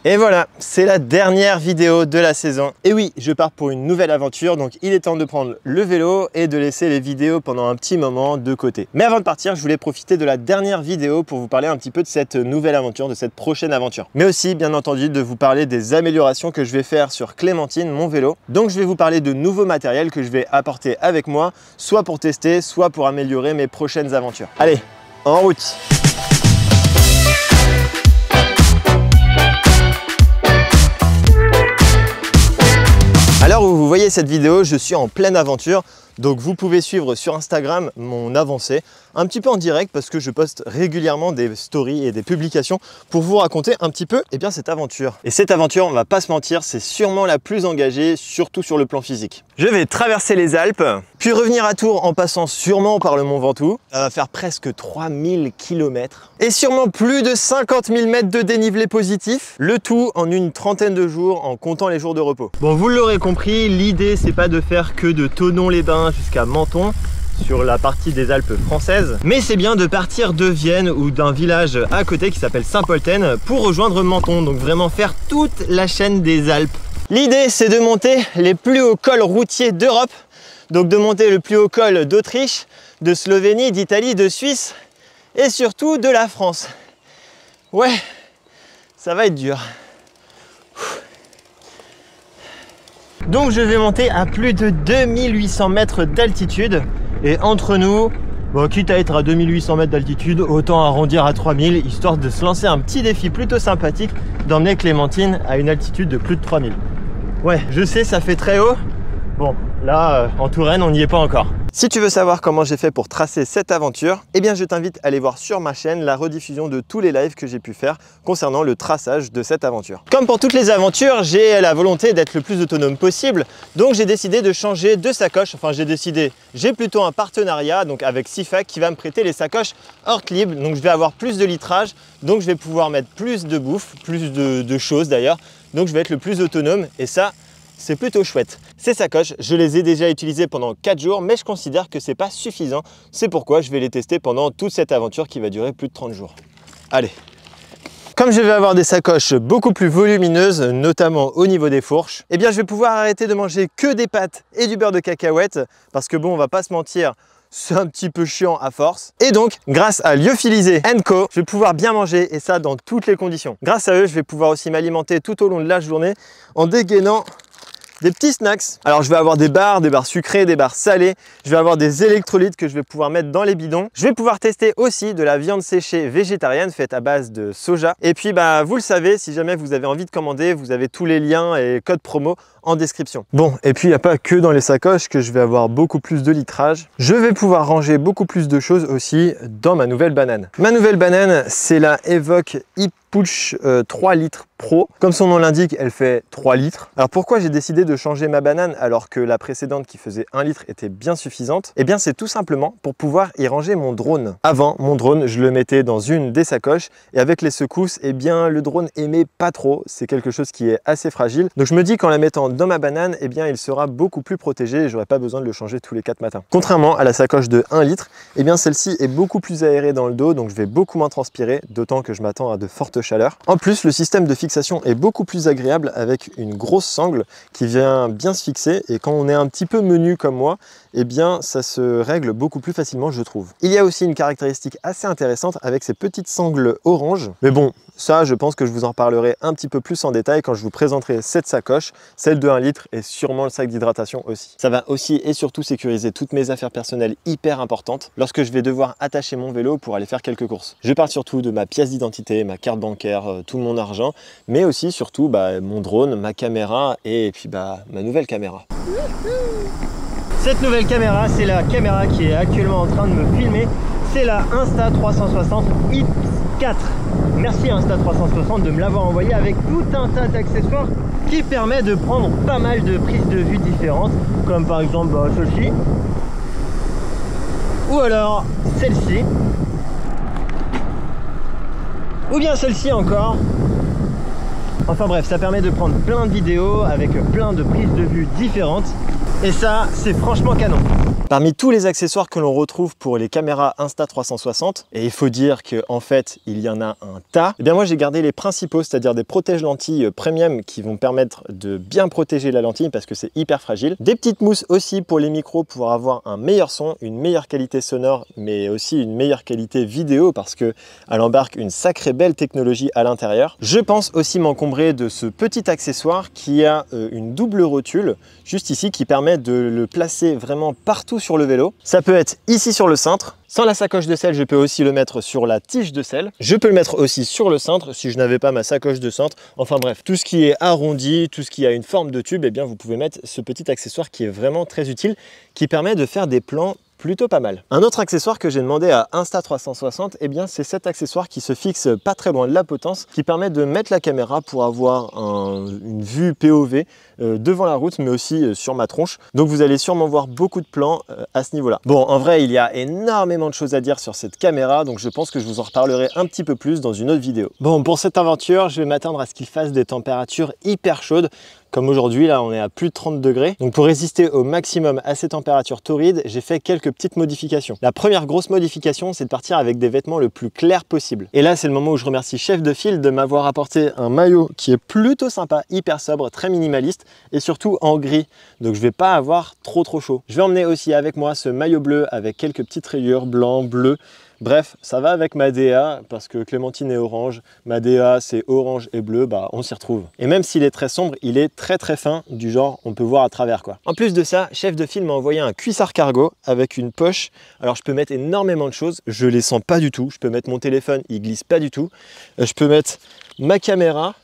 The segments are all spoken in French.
Et voilà, c'est la dernière vidéo de la saison. Et oui, je pars pour une nouvelle aventure, donc il est temps de prendre le vélo et de laisser les vidéos pendant un petit moment de côté. Mais avant de partir, je voulais profiter de la dernière vidéo pour vous parler un petit peu de cette nouvelle aventure, de cette prochaine aventure. Mais aussi, bien entendu, de vous parler des améliorations que je vais faire sur Clémentine, mon vélo. Donc je vais vous parler de nouveaux matériels que je vais apporter avec moi, soit pour tester, soit pour améliorer mes prochaines aventures. Allez, en route! Alors où vous voyez cette vidéo, je suis en pleine aventure, donc vous pouvez suivre sur Instagram mon avancée, un petit peu en direct parce que je poste régulièrement des stories et des publications pour vous raconter un petit peu cette aventure. Et cette aventure, on va pas se mentir, c'est sûrement la plus engagée, surtout sur le plan physique. Je vais traverser les Alpes, puis revenir à Tours en passant sûrement par le Mont Ventoux. Ça va faire presque 3000 km et sûrement plus de 50 000 mètres de dénivelé positif, le tout en une trentaine de jours en comptant les jours de repos. Bon, vous l'aurez compris, l'idée c'est pas de faire que de Thonon-les-Bains jusqu'à Menton, sur la partie des Alpes françaises, mais c'est bien de partir de Vienne ou d'un village à côté qui s'appelle Saint-Polten pour rejoindre Menton, donc vraiment faire toute la chaîne des Alpes. L'idée c'est de monter les plus hauts cols routiers d'Europe, donc de monter le plus haut col d'Autriche, de Slovénie, d'Italie, de Suisse et surtout de la France. Ouais, ça va être dur. Donc je vais monter à plus de 2800 mètres d'altitude. Et entre nous, bon, quitte à être à 2800 mètres d'altitude, autant arrondir à 3000, histoire de se lancer un petit défi plutôt sympathique d'emmener Clémentine à une altitude de plus de 3000. Ouais, je sais, ça fait très haut. Bon, là, en Touraine, on n'y est pas encore. Si tu veux savoir comment j'ai fait pour tracer cette aventure, je t'invite à aller voir sur ma chaîne la rediffusion de tous les lives que j'ai pu faire concernant le traçage de cette aventure. Comme pour toutes les aventures, j'ai la volonté d'être le plus autonome possible, donc j'ai décidé de changer de sacoche. Enfin, j'ai plutôt un partenariat donc avec Sifac qui va me prêter les sacoches Ortlieb, donc je vais avoir plus de litrage, donc je vais pouvoir mettre plus de bouffe, plus de choses d'ailleurs, donc je vais être le plus autonome et ça, c'est plutôt chouette. Ces sacoches, je les ai déjà utilisées pendant 4 jours, mais je considère que c'est pas suffisant. C'est pourquoi je vais les tester pendant toute cette aventure qui va durer plus de 30 jours. Allez. Comme je vais avoir des sacoches beaucoup plus volumineuses, notamment au niveau des fourches, je vais pouvoir arrêter de manger que des pâtes et du beurre de cacahuète, parce que bon, on va pas se mentir, c'est un petit peu chiant à force. Et donc, grâce à Lyophilisé & Co, je vais pouvoir bien manger et ça dans toutes les conditions. Grâce à eux, je vais pouvoir aussi m'alimenter tout au long de la journée en dégainant des petits snacks. Alors je vais avoir des barres sucrées, des barres salées, je vais avoir des électrolytes que je vais pouvoir mettre dans les bidons. Je vais pouvoir tester aussi de la viande séchée végétarienne faite à base de soja. Et puis vous le savez, si jamais vous avez envie de commander, vous avez tous les liens et codes promo en description. Bon, et puis il n'y a pas que dans les sacoches que je vais avoir beaucoup plus de litrage. Je vais pouvoir ranger beaucoup plus de choses aussi dans ma nouvelle banane. Ma nouvelle banane, c'est la Evoque Push 3 litres Pro. Comme son nom l'indique, elle fait 3 litres. Alors pourquoi j'ai décidé de changer ma banane alors que la précédente qui faisait 1 litre était bien suffisante? C'est tout simplement pour pouvoir y ranger mon drone. Avant, mon drone, je le mettais dans une des sacoches et avec les secousses, le drone aimait pas trop. C'est quelque chose qui est assez fragile. Donc je me dis qu'en la mettant dans ma banane, il sera beaucoup plus protégé et j'aurai pas besoin de le changer tous les 4 matins. Contrairement à la sacoche de 1 litre, celle-ci est beaucoup plus aérée dans le dos, donc je vais beaucoup moins transpirer, d'autant que je m'attends à de fortes chaleur. En plus, le système de fixation est beaucoup plus agréable avec une grosse sangle qui vient bien se fixer et quand on est un petit peu menu comme moi, ça se règle beaucoup plus facilement, je trouve. Il y a aussi une caractéristique assez intéressante avec ces petites sangles orange. Mais bon, ça, je pense que je vous en reparlerai un petit peu plus en détail quand je vous présenterai cette sacoche, celle de 1 litre et sûrement le sac d'hydratation aussi. Ça va aussi et surtout sécuriser toutes mes affaires personnelles hyper importantes lorsque je vais devoir attacher mon vélo pour aller faire quelques courses. Je parle surtout de ma pièce d'identité, ma carte bancaire, tout mon argent, mais aussi surtout mon drone, ma caméra et puis ma nouvelle caméra. Cette nouvelle caméra, c'est la caméra qui est actuellement en train de me filmer. C'est la Insta360 X4. Merci Insta360 de me l'avoir envoyé avec tout un tas d'accessoires qui permet de prendre pas mal de prises de vue différentes, comme par exemple celle-ci, ou alors celle-ci, ou bien celle-ci encore. Enfin bref, ça permet de prendre plein de vidéos avec plein de prises de vue différentes. Et ça, c'est franchement canon. Parmi tous les accessoires que l'on retrouve pour les caméras Insta360, et il faut dire qu'en fait, il y en a un tas, eh bien moi j'ai gardé les principaux, c'est-à-dire des protège-lentilles premium qui vont permettre de bien protéger la lentille parce que c'est hyper fragile. Des petites mousses aussi pour les micros pour avoir un meilleur son, une meilleure qualité sonore, mais aussi une meilleure qualité vidéo parce qu'elle embarque une sacrée belle technologie à l'intérieur. Je pense aussi m'encombrer de ce petit accessoire qui a une double rotule, juste ici, qui permet de le placer vraiment partout sur le vélo. Ça peut être ici sur le cintre. Sans la sacoche de selle, je peux aussi le mettre sur la tige de selle. Je peux le mettre aussi sur le cintre si je n'avais pas ma sacoche de cintre. Enfin bref, tout ce qui est arrondi, tout ce qui a une forme de tube, eh bien vous pouvez mettre ce petit accessoire qui est vraiment très utile, qui permet de faire des plans plutôt pas mal. Un autre accessoire que j'ai demandé à Insta360, eh bien c'est cet accessoire qui se fixe pas très loin de la potence, qui permet de mettre la caméra pour avoir une vue POV devant la route, mais aussi sur ma tronche. Donc vous allez sûrement voir beaucoup de plans à ce niveau-là. Bon, en vrai, il y a énormément de choses à dire sur cette caméra, donc je pense que je vous en reparlerai un petit peu plus dans une autre vidéo. Bon, pour cette aventure, je vais m'attendre à ce qu'il fasse des températures hyper chaudes. Comme aujourd'hui, là, on est à plus de 30 degrés. Donc pour résister au maximum à ces températures torrides, j'ai fait quelques petites modifications. La première grosse modification, c'est de partir avec des vêtements le plus clairs possible. Et là, c'est le moment où je remercie Chef de File de m'avoir apporté un maillot qui est plutôt sympa, hyper sobre, très minimaliste et surtout en gris. Donc je vais pas avoir trop chaud. Je vais emmener aussi avec moi ce maillot bleu avec quelques petites rayures blanc, bleu. Bref, ça va avec ma DA parce que Clémentine est orange, ma DA c'est orange et bleu, bah on s'y retrouve. Et même s'il est très sombre, il est très fin, du genre on peut voir à travers quoi. En plus de ça, Chef de File m'a envoyé un cuissard cargo avec une poche. Alors je peux mettre énormément de choses, je les sens pas du tout. Je peux mettre mon téléphone, il glisse pas du tout. Je peux mettre ma caméra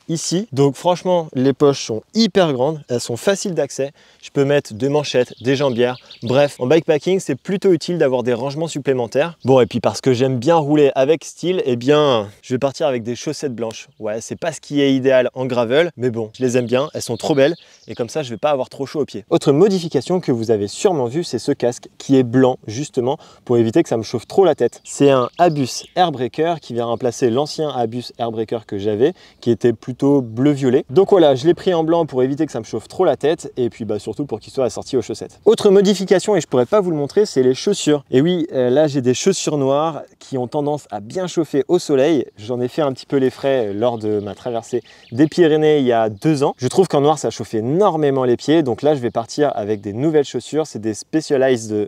ici, donc franchement les poches sont hyper grandes, elles sont faciles d'accès, je peux mettre des manchettes, des jambières, bref en bikepacking c'est plutôt utile d'avoir des rangements supplémentaires. Bon, et puis parce que j'aime bien rouler avec style, eh bien je vais partir avec des chaussettes blanches. Ouais, c'est pas ce qui est idéal en gravel, mais bon, je les aime bien, elles sont trop belles et comme ça je vais pas avoir trop chaud aux pieds. Autre modification que vous avez sûrement vu, c'est ce casque qui est blanc justement pour éviter que ça me chauffe trop la tête. C'est un Abus Airbreaker qui vient remplacer l'ancien Abus Airbreaker que j'avais, qui était plutôt bleu-violet. Donc voilà, je l'ai pris en blanc pour éviter que ça me chauffe trop la tête et puis bah, surtout pour qu'il soit assorti aux chaussettes. Autre modification, et je pourrais pas vous le montrer, c'est les chaussures. Et oui, là j'ai des chaussures noires qui ont tendance à bien chauffer au soleil. J'en ai fait un petit peu les frais lors de ma traversée des Pyrénées il y a 2 ans. Je trouve qu'en noir ça chauffe énormément les pieds, donc là je vais partir avec des nouvelles chaussures. C'est des Specialized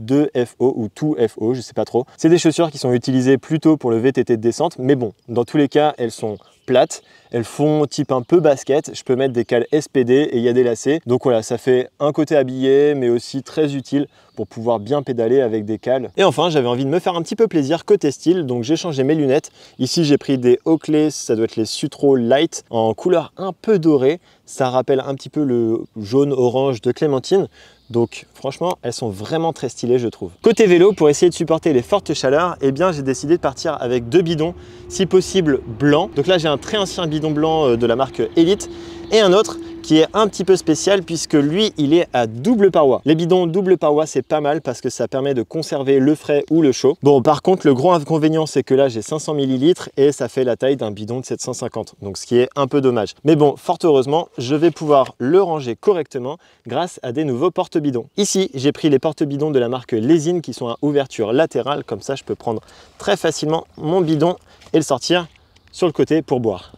2FO ou 2FO, je sais pas trop. C'est des chaussures qui sont utilisées plutôt pour le VTT de descente, mais bon, dans tous les cas, elles sont plates, elles font type un peu basket, je peux mettre des cales SPD et il y a des lacets. Donc voilà, ça fait un côté habillé, mais aussi très utile pour pouvoir bien pédaler avec des cales. Et enfin, j'avais envie de me faire un petit peu plaisir côté style, donc j'ai changé mes lunettes. Ici, j'ai pris des Oakley, ça doit être les Sutro Light, en couleur un peu dorée. Ça rappelle un petit peu le jaune-orange de Clémentine. Donc franchement, elles sont vraiment très stylées, je trouve. Côté vélo, pour essayer de supporter les fortes chaleurs, eh bien j'ai décidé de partir avec 2 bidons, si possible blancs. Donc là, j'ai un très ancien bidon blanc de la marque Elite et un autre qui est un petit peu spécial puisque lui, il est à double paroi. Les bidons double paroi, c'est pas mal parce que ça permet de conserver le frais ou le chaud. Bon, par contre, le gros inconvénient, c'est que là, j'ai 500 ml et ça fait la taille d'un bidon de 750. Donc, ce qui est un peu dommage. Mais bon, fort heureusement, je vais pouvoir le ranger correctement grâce à des nouveaux porte-bidons. Ici, j'ai pris les porte-bidons de la marque Lesin qui sont à ouverture latérale. Comme ça, je peux prendre très facilement mon bidon et le sortir sur le côté pour boire.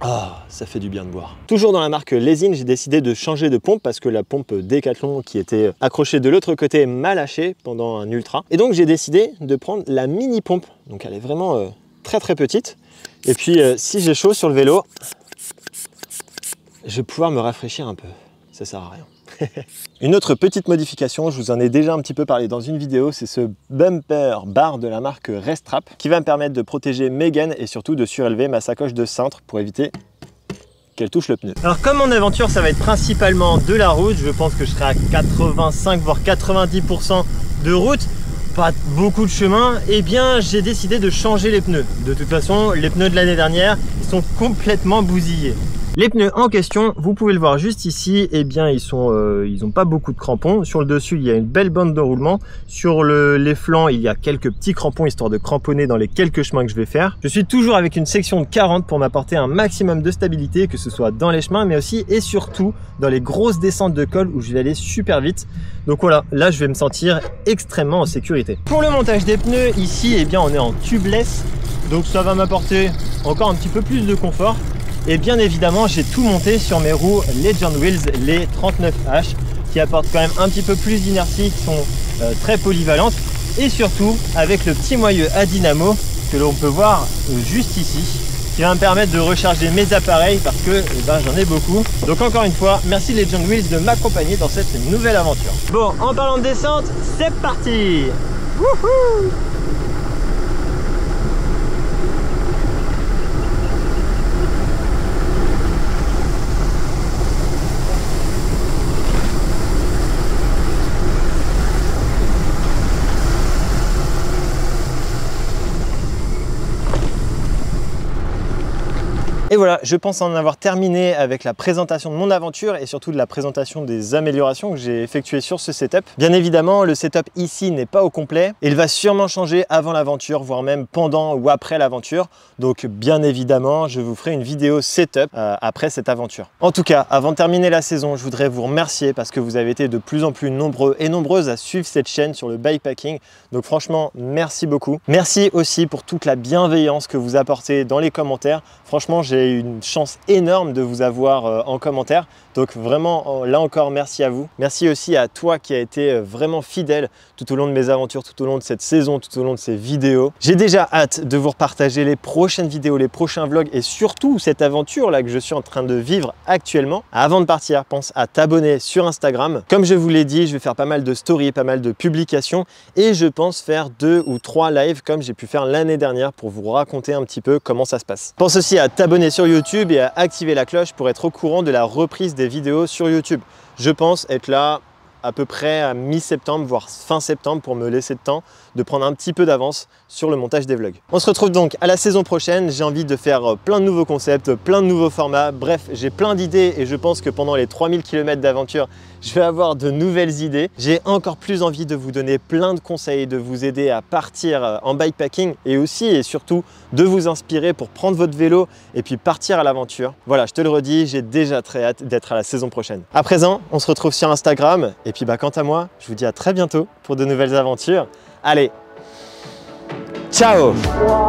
Ah, ça fait du bien de boire. Toujours dans la marque Lesin, j'ai décidé de changer de pompe parce que la pompe Decathlon qui était accrochée de l'autre côté m'a lâché pendant un ultra. Et donc j'ai décidé de prendre la mini pompe. Donc elle est vraiment très petite. Et puis si j'ai chaud sur le vélo, je vais pouvoir me rafraîchir un peu. Ça sert à rien. Une autre petite modification, je vous en ai déjà un petit peu parlé dans une vidéo, c'est ce bumper bar de la marque Restrap qui va me permettre de protéger mes gaines et surtout de surélever ma sacoche de cintre pour éviter qu'elle touche le pneu. Alors comme mon aventure ça va être principalement de la route, je pense que je serai à 85 voire 90% de route, pas beaucoup de chemin, et bien j'ai décidé de changer les pneus. De toute façon, les pneus de l'année dernière, ils sont complètement bousillés. Les pneus en question, vous pouvez le voir juste ici, eh bien ils ont pas beaucoup de crampons. Sur le dessus, il y a une belle bande de roulement. Sur les flancs, il y a quelques petits crampons histoire de cramponner dans les quelques chemins que je vais faire. Je suis toujours avec une section de 40 pour m'apporter un maximum de stabilité, que ce soit dans les chemins, mais aussi et surtout dans les grosses descentes de col où je vais aller super vite. Donc voilà, là je vais me sentir extrêmement en sécurité. Pour le montage des pneus, ici, eh bien on est en tubeless, donc ça va m'apporter encore un petit peu plus de confort. Et bien évidemment, j'ai tout monté sur mes roues Legend Wheels, les 39H, qui apportent quand même un petit peu plus d'inertie, qui sont très polyvalentes. Et surtout, avec le petit moyeu à dynamo que l'on peut voir juste ici, qui va me permettre de recharger mes appareils parce que j'en ai beaucoup. Donc encore une fois, merci Legend Wheels de m'accompagner dans cette nouvelle aventure. Bon, en parlant de descente, c'est parti. Wouhou! Et voilà, je pense en avoir terminé avec la présentation de mon aventure et surtout de la présentation des améliorations que j'ai effectuées sur ce setup. Bien évidemment, le setup ici n'est pas au complet. Il va sûrement changer avant l'aventure, voire même pendant ou après l'aventure. Donc bien évidemment, je vous ferai une vidéo setup après cette aventure. En tout cas, avant de terminer la saison, je voudrais vous remercier parce que vous avez été de plus en plus nombreux et nombreuses à suivre cette chaîne sur le bikepacking. Donc franchement, merci beaucoup. Merci aussi pour toute la bienveillance que vous apportez dans les commentaires. Franchement, j'ai une chance énorme de vous avoir en commentaire. Donc vraiment, là encore, merci à vous. Merci aussi à toi qui a été vraiment fidèle tout au long de mes aventures, tout au long de cette saison, tout au long de ces vidéos. J'ai déjà hâte de vous repartager les prochaines vidéos, les prochains vlogs et surtout cette aventure là que je suis en train de vivre actuellement. Avant de partir, pense à t'abonner sur Instagram. Comme je vous l'ai dit, je vais faire pas mal de stories, pas mal de publications et je pense faire 2 ou 3 lives comme j'ai pu faire l'année dernière pour vous raconter un petit peu comment ça se passe. Pense aussi à t'abonner sur YouTube et à activer la cloche pour être au courant de la reprise des vidéos sur YouTube. Je pense être là à peu près à mi-septembre, voire fin septembre pour me laisser le temps de prendre un petit peu d'avance sur le montage des vlogs. On se retrouve donc à la saison prochaine. J'ai envie de faire plein de nouveaux concepts, plein de nouveaux formats. Bref, j'ai plein d'idées et je pense que pendant les 3000 km d'aventure, je vais avoir de nouvelles idées. J'ai encore plus envie de vous donner plein de conseils, de vous aider à partir en bikepacking et aussi et surtout de vous inspirer pour prendre votre vélo et puis partir à l'aventure. Voilà, je te le redis, j'ai déjà très hâte d'être à la saison prochaine. À présent, on se retrouve sur Instagram et puis quant à moi, je vous dis à très bientôt pour de nouvelles aventures. Allez, ciao! Wow.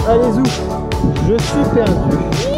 Allez, zou, je suis perdu.